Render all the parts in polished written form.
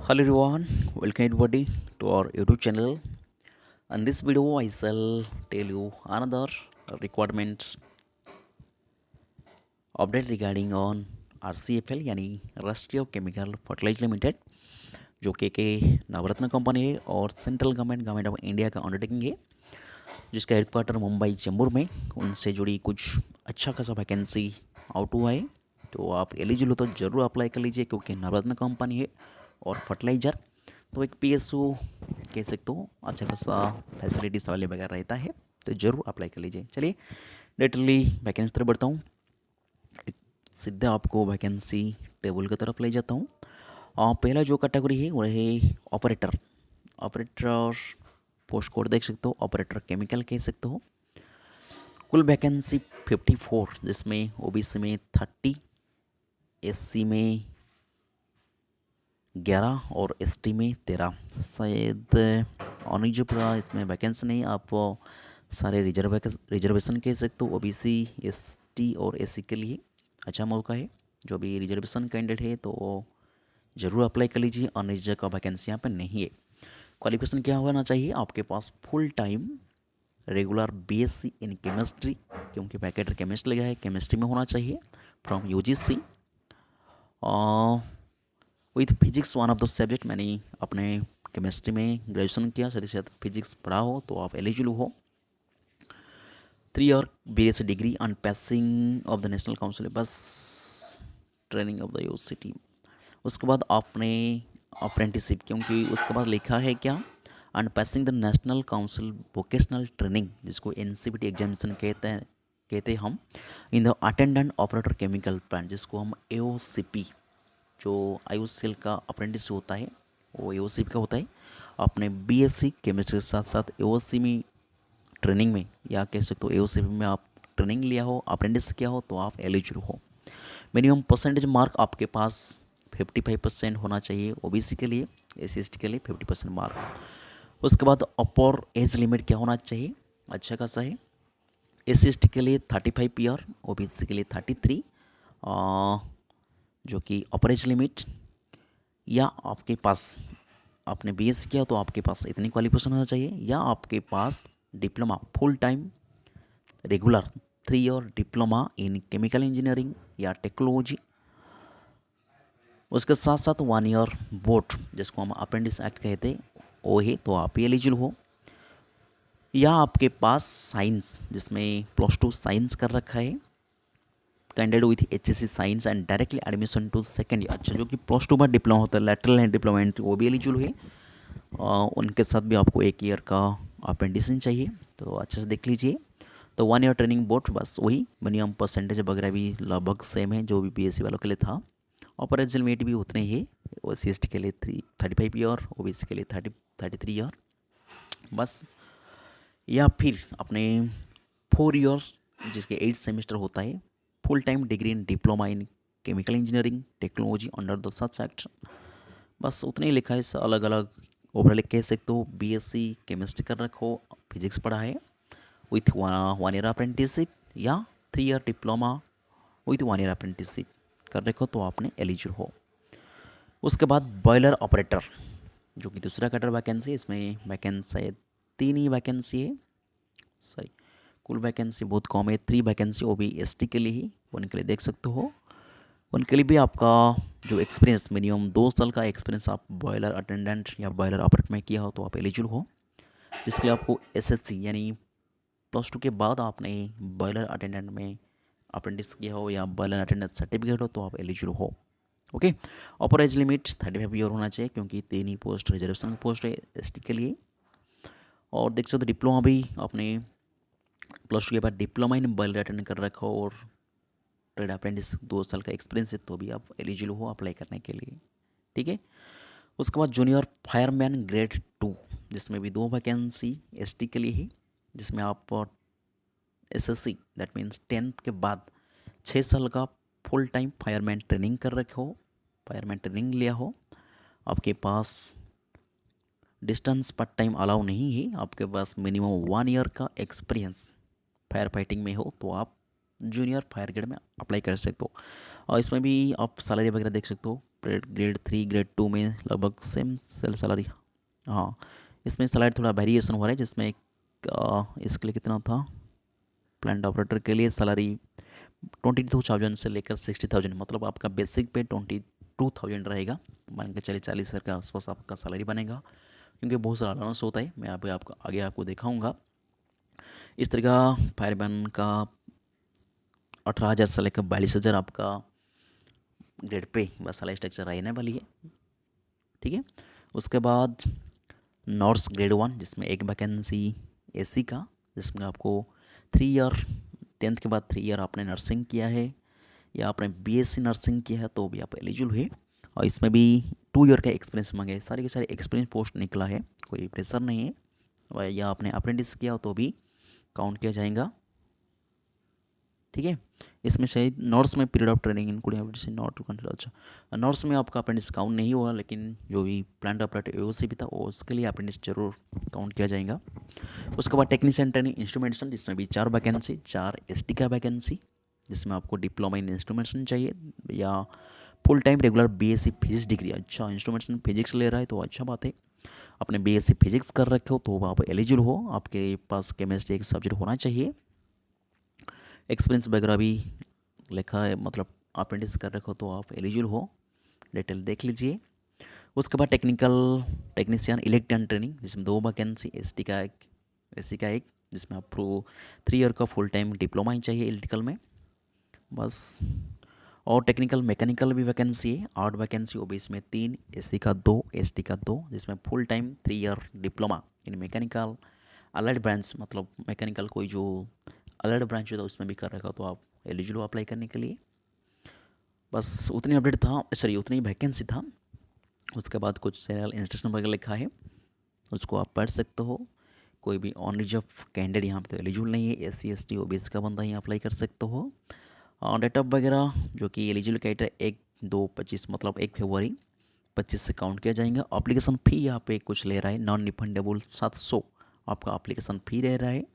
Hello everyone, welcome everybody to our YouTube channel. In this video, I shall tell you another requirement update regarding on RCFL यानी राष्ट्रीय chemical fertiliser limited जो के नवरत्न company है और central government of India का undertaking है जिसका headquarter Mumbai Chembur में उनसे जुड़ी कुछ अच्छा खासा वैकेंसी आउट हुआ है। तो आप एलिजिबल हो तो ज़रूर अप्लाई कर लीजिए क्योंकि नवरत्न कंपनी है और फर्टिलाइज़र तो एक पीएसयू कह सकते हो अच्छा खासा फैसिलिटीज अवेलेबल वगैरह रहता है। तो ज़रूर अप्लाई कर लीजिए। चलिए डायरेक्टली वैकेंसी तरफ बढ़ता हूँ। सीधे आपको वैकेंसी टेबल की तरफ ले जाता हूँ। पहला जो कैटेगरी है वो है ऑपरेटर। ऑपरेटर पोस्ट कोड देख सकते हो, ऑपरेटर केमिकल कह सकते हो। कुल वैकेंसी 54 जिसमें ओबीसी में 30, एससी में 11 और एसटी में 13। शायद ऑनरिजर्व पूरा इसमें वैकेंसी नहीं, आप सारे रिजर्वेशन कह सकते हो। ओबीसी, एसटी और एससी के लिए अच्छा मौका है। जो भी रिजर्वेशन कैंडिडेट है तो वो ज़रूर अप्लाई कर लीजिए। अनरिजर्व का वैकेंसी यहाँ पे नहीं है। क्वालिफिकेशन क्या होना चाहिए आपके पास? Full time regular BSc in chemistry, क्योंकि पैकेट केमिस्ट लगा है, केमिस्ट्री में होना चाहिए from UGC. With physics one of the subject, मैंने अपने केमिस्ट्री में ग्रेजुएशन किया, साथ ही साथ फिजिक्स पढ़ा हो तो आप एलिजिबल हो। 3 year BSc degree on passing of the national council बस ट्रेनिंग ऑफ द यूनिवर्सिटी। उसके बाद आपने अप्रेंटिसशिप, क्योंकि उसके बाद लिखा है क्या, and passing the national council vocational training जिसको एनसीबीटी एग्जामिनेशन कहते हैं हम, in the attendant operator chemical plant जिसको हम एओसीपी, जो आयुषसेल का अप्रेंटिस होता है वो एओसीपी का होता है। आपने बीएससी केमिस्ट्री के साथ साथ एओसी में ट्रेनिंग में या कह सकते हो एओसीपी में आप ट्रेनिंग लिया हो, अप्रेंटिस किया हो तो आप एलिजिबल हो। मिनिमम परसेंटेज मार्क आपके पास 55% होना चाहिए ओबीसी के लिए, एससी एसटी के लिए 50% मार्क। उसके बाद अपर एज लिमिट क्या होना चाहिए? अच्छा खासा है। एससी एसटी के लिए 35 ईयर, ओबीसी के लिए 33, जो कि अपर एज लिमिट। या आपके पास आपने बीएससी किया तो आपके पास इतनी क्वालिफिकेशन होना चाहिए, या आपके पास diploma full time regular 3 year diploma in chemical engineering या टेक्नोलॉजी। उसके साथ साथ 1 ईयर बोर्ड जिसको हम अप्रेंटिस एक्ट कहते हैं वो है तो आप ही एलिजिबल हो। या आपके पास साइंस जिसमें +2 साइंस कर रखा है, candidate with HSC science and directly admission to second year. अच्छा, जो कि +2 में डिप्लोमा होता है, लेटरल एंड डिप्लोमा वो भी एलिजिबल है। उनके साथ भी आपको 1 ईयर का अप्रेंटिसिंग चाहिए तो अच्छे से देख लीजिए। तो 1 ईयर ट्रेनिंग बोर्ड बस वही मिनिमम परसेंटेज वगैरह भी लगभग सेम है जो भी बीएससी वालों के लिए था। ऑपरेशन मेट भी उतने ही है, ओ सी के लिए 35 ईयर, ओबीसी के लिए 33 ईयर बस। या फिर अपने 4 ईयर जिसके 8 सेमेस्टर होता है, full time degree in diploma in chemical engineering technology under the such act, बस उतने ही लिखा है। अलग अलग ओवरऑल कह सकते हो बीएससी केमिस्ट्री कर रखो, फिजिक्स पढ़ा है विथ 1 ईयर अप्रेंटिसशिप, या 3 year diploma with 1 year apprenticeship कर रखो तो आपने एलिजिबल हो। उसके बाद बॉयलर ऑपरेटर जो कि दूसरा कटर वैकेंसी है, इसमें वैकेंसी 3 ही वैकेंसी है, सॉरी कुल वैकेंसी बहुत कम है, 3 वैकेंसी, वो भी एसटी के लिए ही, उनके लिए देख सकते हो। उनके लिए भी आपका जो एक्सपीरियंस मिनिमम 2 साल का एक्सपीरियंस आप बॉयलर अटेंडेंट या बॉयलर ऑपरेटर में किया हो तो आप एलिजिबल हो। जिसके लिए आपको एसएससी यानी +2 के बाद आपने बॉयलर अटेंडेंट में अप्रेंटिस किया हो या बॉयलर अटेंडेंट सर्टिफिकेट हो तो आप एलिजिबल हो। ओके। अपर एज लिमिट 35 ईयर होना चाहिए क्योंकि 3 ही पोस्ट रिजर्वेशन पोस्ट है एसटी के लिए। और देख सकते हो डिप्लोमा भी अपने +2 के बाद डिप्लोमा इन बॉयलर अटेंड कर रखा हो और ट्रेड अप्रेंटिस 2 साल का एक्सपीरियंस है तो भी आप एलिजिबल हो अप्लाई करने के लिए। ठीक है। उसके बाद जूनियर फायरमैन ग्रेड 2 जिसमें भी 2 वैकेंसी एसटी के लिए ही, जिसमें आप एसएससी दैट मीन्स 10th के बाद 6 साल का फुल टाइम फायरमैन ट्रेनिंग कर रखे हो, फायरमैन ट्रेनिंग लिया हो, आपके पास डिस्टेंस पार्ट टाइम अलाउ नहीं है, आपके पास मिनिमम 1 ईयर का एक्सपीरियंस फायर फाइटिंग में हो तो आप जूनियर फायर ग्रेड में अप्लाई कर सकते हो। और इसमें भी आप सैलरी वगैरह देख सकते हो, ग्रेड 3 ग्रेड 2 में लगभग सेम सैलरी। हाँ, इसमें सैलरी थोड़ा वेरिएशन हो रहा है, जिसमें इसके लिए कितना था, प्लांट ऑपरेटर के लिए सैलरी 22,000 से लेकर 60,000, मतलब आपका बेसिक पे 22,000 रहेगा। मान के चलिए 40,000 के आसपास आपका सैलरी बनेगा, क्योंकि बहुत सारा अलाउंस होता है। मैं आपको आगे आपको दिखाऊंगा। इस तरह का फायरमैन का 18,000 से लेकर 42,000 आपका ग्रेड पे बस सैलरी स्ट्रक्चर रहने वाली है। ठीक है, उसके बाद नर्स ग्रेड 1, जिसमें एक वैकेंसी एसी का, जिसमें आपको 3 ईयर, 10th के बाद 3 ईयर आपने नर्सिंग किया है या आपने बीएससी नर्सिंग किया है तो भी आप एलिजिबल है। और इसमें भी 2 ईयर का एक्सपीरियंस मांगे, सारे के सारे एक्सपीरियंस पोस्ट निकला है, कोई प्रेशर नहीं है। या आपने अप्रेंटिस किया हो तो भी काउंट किया जाएगा। ठीक है, इसमें शायद नर्स में period of training including not to consider. अच्छा, नर्स में आपका अप्रेंटिस काउंट नहीं हुआ, लेकिन जो भी प्लांट ऑपरेटर एओसी भी था वो उसके लिए अप्रेंटिस जरूर काउंट किया जाएगा। उसके बाद टेक्नीशियन ट्रेनिंग इंस्ट्रूमेंटेशन, जिसमें भी 4 वैकेंसी, 4 एसटी का वैकेंसी, जिसमें आपको डिप्लोमा इन इंस्ट्रूमेंटेशन चाहिए या full time regular BSc physics degree. अच्छा, इंस्ट्रूमेंटेशन फिजिक्स ले रहा है तो अच्छा बात है। आपने बीएससी फिजिक्स कर रखे हो तो आप एलिजिबल हो, आपके पास केमिस्ट्री एक सब्जेक्ट होना चाहिए। एक्सपीरियंस वगैरह भी लिखा है, मतलब अप्रेंटिस कर रखे हो तो आप एलिजिबल हो, डिटेल देख लीजिए। उसके बाद टेक्नीशियन इलेक्ट्रिकल ट्रेनिंग, जिसमें 2 वैकेंसी, एसटी का एक, एससी का एक, जिसमें आपको 3 ईयर का फुल टाइम डिप्लोमा ही चाहिए इलेक्ट्रिकल में बस। और टेक्निकल मैकेनिकल भी वैकेंसी है, 8 वैकेंसी, वो भी इसमें 3, एससी का 2, एसटी का 2, जिसमें फुल टाइम 3 ईयर डिप्लोमा इन मैकेनिकल अलाइड ब्रांच, मतलब मैकेनिकल कोई जो अलाइड ब्रांच होता है उसमें भी कर रखा तो आप एलिजिबल हो अप्लाई करने के लिए। बस उतनी अपडेट था, सॉरी उतनी वैकेंसी था। उसके बाद कुछ जनरल इंस्ट्रक्शन वगैरह लिखा है, उसको आप पढ़ सकते हो। कोई भी ऑन रिजर्व कैंडिडेट यहाँ पे तो एलिजिबल नहीं है, S C S T O B C का बंदा ही अप्लाई कर सकते हो। और डेट ऑफ वगैरह जो कि एलिजिबल कैंडिडेट 1/2/25, मतलब 1 फरवरी 25 से काउंट किया जाएगा। अप्लीकेशन फ़ी यहाँ पे कुछ ले रहा है, नॉन रिफंडेबल 700 आपका अप्लीकेशन फ़ी रह रहा है।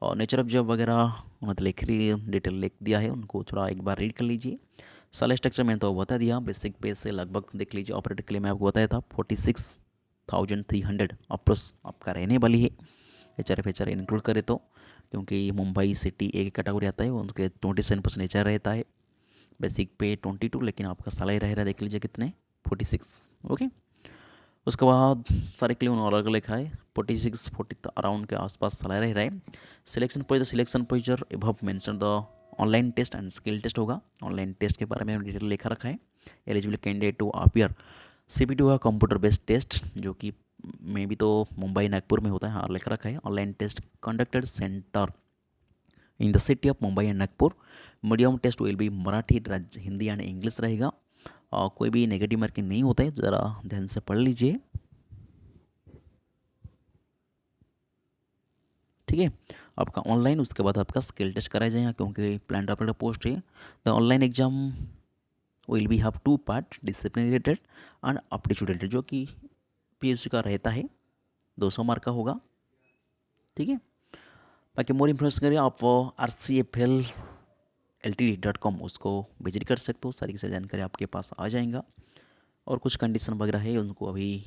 और नेचर ऑफ जॉब वगैरह मतलब लिख रही डिटेल लिख दिया है, उनको थोड़ा एक बार रीड कर लीजिए। सैलरी स्ट्रक्चर मैंने तो बता दिया, बेसिक पे से लगभग देख लीजिए। ऑपरेटर के लिए मैं आपको बताया था 46,300 अप्रोस आपका रहने वाली है, एच आर इंक्लूड करे तो, क्योंकि मुंबई सिटी एक कैटेगरी आता है, उनके 27% एच आर रहता है। बेसिक पे 22, लेकिन आपका सैलरी रह रहा है देख लीजिए कितने, 46। ओके, उसके बाद सारे के लिए उन्होंने अलग लिखा है, 46-40 अराउंड के आसपास सैलरी रह रहा है। Selection procedure above mention the online test and skill test होगा। ऑनलाइन टेस्ट के बारे में डिटेल लिखा रखा है। Eligible candidate to appear CBT होगा, कंप्यूटर बेस्ड टेस्ट, जो कि मे भी तो मुंबई नागपुर में होता है, हाँ लिख रखा है। Online test conducted center in the city of Mumbai and Nagpur. Medium test will be Marathi, Hindi and English रहेगा। और कोई भी नेगेटिव मार्किंग नहीं होता है, ज़रा ध्यान से पढ़ लीजिए। ठीक है, आपका ऑनलाइन, उसके बाद आपका स्किल टेस्ट कराया जाएगा, क्योंकि प्लांट ऑपरेटर पोस्ट है। The online exam will be have 2 part, discipline related and aptitude related, जो कि पीएससी का रहता है, 200 मार्क का होगा। ठीक है, बाकी मोर इन्फॉर्मेशन करिए आप RCFL LTD.com उसको विजिट कर सकते हो, सारी की सारी जानकारी आपके पास आ जाएगा। और कुछ कंडीशन वगैरह है, उनको अभी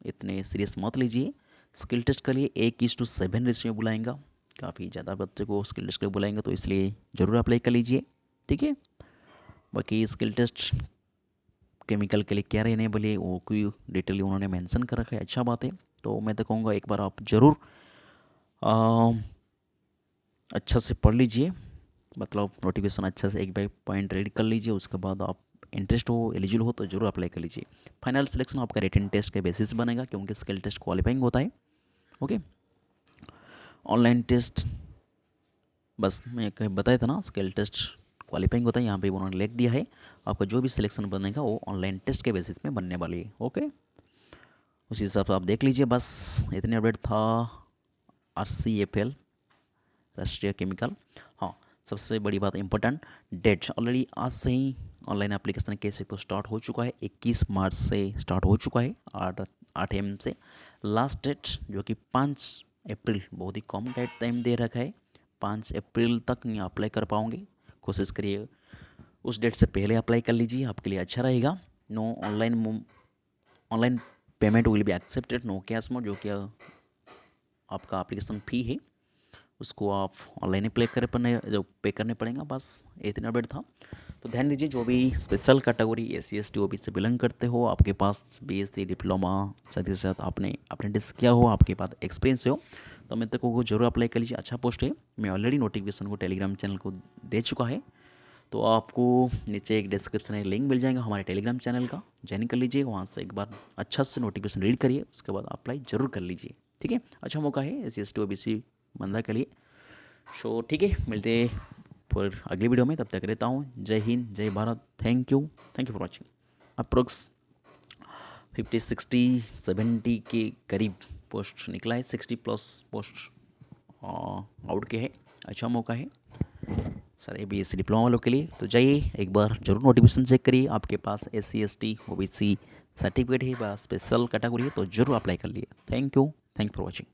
इतने सीरियस मत लीजिए। स्किल टेस्ट के लिए 1:7 रेशियो बुलाएंगा, काफ़ी ज़्यादा बच्चे को स्किल टेस्ट के लिए बुलाएंगे, तो इसलिए ज़रूर अप्लाई कर लीजिए। ठीक है, बाकी स्किल टेस्ट केमिकल के लिए क्या रहने वाले वो कोई डिटेल उन्होंने मेंशन कर रखा है, अच्छा बात है। तो मैं तो कहूँगा एक बार आप ज़रूर अच्छा से पढ़ लीजिए, मतलब नोटिफिकेशन अच्छा से एक बार पॉइंट रीड कर लीजिए। उसके बाद आप इंटरेस्ट हो, एलिजिबल हो तो ज़रूर अप्लाई कर लीजिए। फाइनल सिलेक्शन आपका रिटन टेस्ट के बेसिस बनेगा, क्योंकि स्किल टेस्ट क्वालिफाइंग होता है। ओके, ऑनलाइन टेस्ट बस मैं कहीं बताया था ना, स्किल टेस्ट क्वालिफाइंग होता है, यहाँ पे उन्होंने लिख दिया है। आपका जो भी सिलेक्शन बनेगा वो ऑनलाइन टेस्ट के बेसिस में बनने वाली है। ओके, उसी हिसाब से आप देख लीजिए। बस इतने अपडेट था RCFL राष्ट्रीय केमिकल। हाँ, सबसे बड़ी बात इंपॉर्टेंट डेट, ऑलरेडी आज से ही ऑनलाइन एप्लीकेशन कैसे तो स्टार्ट हो चुका है, 21 मार्च से स्टार्ट हो चुका है 8 AM से। लास्ट डेट जो कि 5 अप्रैल, बहुत ही कम डेट टाइम दे रखा है, 5 अप्रैल तक नहीं अप्लाई कर पाओगे। कोशिश करिए उस डेट से पहले अप्लाई कर लीजिए, आपके लिए अच्छा रहेगा। No online payment will be accepted, no cash mode, जो कि आपका एप्लीकेशन फ़ी है उसको आप ऑनलाइन ही पे करने पड़ेगा। बस इतना अपडेट था। तो ध्यान दीजिए, जो भी special category SC ST OBC से बिलोंग करते हो, आपके पास BSc डिप्लोमा साथ ही साथ आपने अप्रेंटिस किया हो, आपके पास एक्सपीरियंस हो, तो मैं तक को जरूर अप्लाई कर लीजिए। अच्छा पोस्ट है, मैं ऑलरेडी नोटिफिकेशन को टेलीग्राम चैनल को दे चुका है। तो आपको नीचे एक डिस्क्रिप्शन में लिंक मिल जाएगा हमारे टेलीग्राम चैनल का, ज्वाइन कर लीजिए। वहाँ से एक बार अच्छा से नोटिफिकेशन रीड करिए, उसके बाद अप्लाई जरूर कर लीजिए। ठीक है, अच्छा मौका है SC ST OBC बंदा के लिए। सो ठीक है, मिलते हैं फिर अगली वीडियो में, तब तक रहता हूँ। जय हिंद, जय Bharat. Thank you for watching. Approx 50 60 70 के करीब पोस्ट निकला है, 60+ पोस्ट आउट के है। अच्छा मौका है सर BSc डिप्लोमा वालों के लिए। तो जाइए एक बार जरूर नोटिफिकेशन चेक करिए, आपके पास SC ST OBC सर्टिफिकेट है, स्पेशल कैटेगरी है, तो जरूर अप्लाई कर लिए। Thank you for watching.